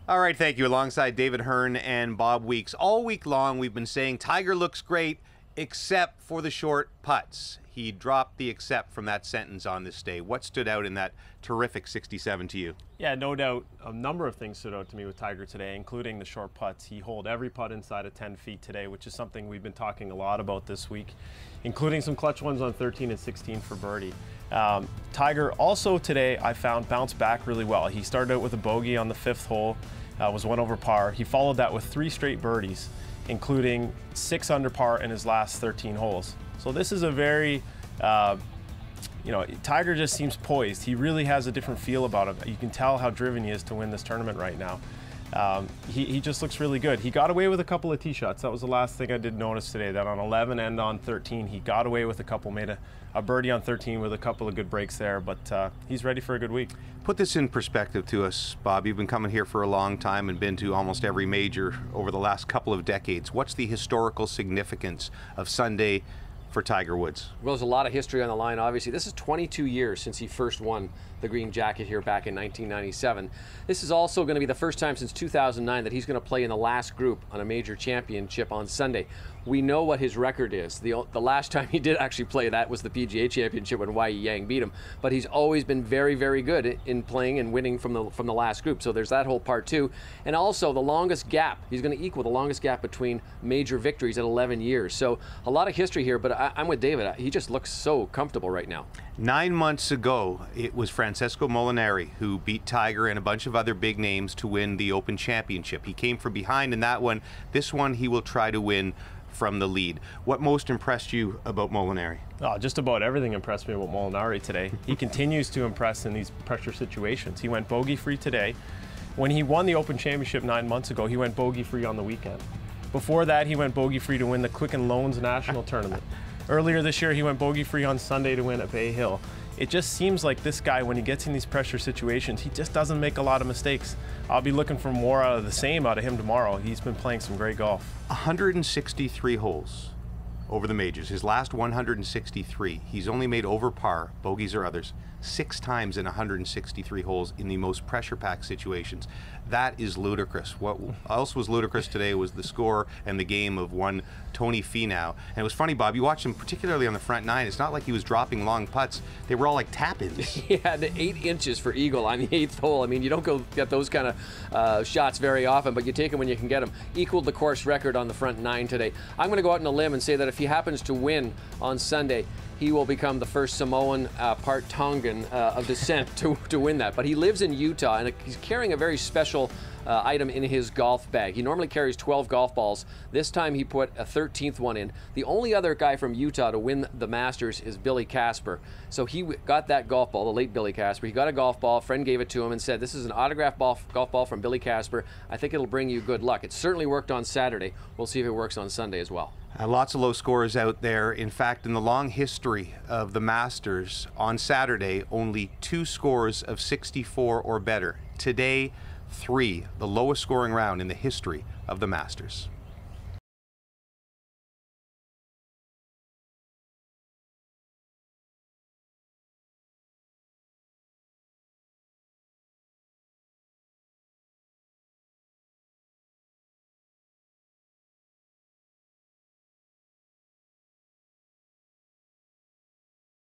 All right, thank you. Alongside David Hearn and Bob Weeks. All week long, we've been saying Tiger looks great, except for the short putts. He dropped the except from that sentence on this day. What stood out in that terrific 67 to you? Yeah, no doubt. A number of things stood out to me with Tiger today, including the short putts. He holed every putt inside of 10 feet today, which is something we've been talking a lot about this week, including some clutch ones on 13 and 16 for birdie. Tiger also today, I found, bounced back really well. He started out with a bogey on the 5th hole, was 1 over par. He followed that with 3 straight birdies, including 6 under par in his last 13 holes. So this is a very, Tiger just seems poised. He really has a different feel about him. You can tell how driven he is to win this tournament right now. He just looks really good. He got away with a couple of tee shots. That was the last thing I did notice today, that on 11 and on 13, he got away with a couple, made a birdie on 13 with a couple of good breaks there, but he's ready for a good week. Put this in perspective to us, Bob. You've been coming here for a long time and been to almost every major over the last couple of decades. What's the historical significance of Sunday for Tiger Woods? Well, there's a lot of history on the line, obviously. This is 22 years since he first won the green jacket here back in 1997. This is also going to be the first time since 2009 that he's going to play in the last group on a major championship on Sunday. We know what his record is. The last time he did actually play that was the PGA Championship when Y.E. Yang beat him. But he's always been very, very good in playing and winning from the last group. So there's that whole part too. And also the longest gap. He's going to equal the longest gap between major victories at 11 years. So a lot of history here, but I'm with David. He just looks so comfortable right now. 9 months ago, it was Francesco Molinari who beat Tiger and a bunch of other big names to win the Open Championship. He came from behind in that one. This one he will try to win from the lead. What most impressed you about Molinari? Oh, just about everything impressed me about Molinari today. He continues to impress in these pressure situations. He went bogey-free today. When he won the Open Championship 9 months ago, he went bogey-free on the weekend. Before that, he went bogey-free to win the Quicken Loans National Tournament. Earlier this year, he went bogey-free on Sunday to win at Bay Hill. It just seems like this guy, when he gets in these pressure situations, he just doesn't make a lot of mistakes. I'll be looking for more out of the same out of him tomorrow. He's been playing some great golf. 163 holes over the majors. His last 163. He's only made over par, bogeys or others, 6 times in 163 holes in the most pressure-packed situations. That is ludicrous. What else was ludicrous today was the score and the game of one Tony Finau. And it was funny, Bob, you watched him particularly on the front 9. It's not like he was dropping long putts. They were all like tap-ins. He had 8 inches for eagle on the 8th hole. I mean, you don't go get those kind of shots very often, but you take them when you can get them. Equaled the course record on the front 9 today. I'm going to go out on a limb and say that if he happens to win on Sunday, he will become the first Samoan, part Tongan of descent to win that. But he lives in Utah, and he's carrying a very special item in his golf bag. He normally carries 12 golf balls. This time he put a 13th one in. The only other guy from Utah to win the Masters is Billy Casper. So he got that golf ball, the late Billy Casper. He got a golf ball. A friend gave it to him and said, "This is an autographed golf ball from Billy Casper. I think it'll bring you good luck." It certainly worked on Saturday. We'll see if it works on Sunday as well. Lots of low scores out there. In fact, in the long history of the Masters, on Saturday, only 2 scores of 64 or better. Today, 3, the lowest scoring round in the history of the Masters.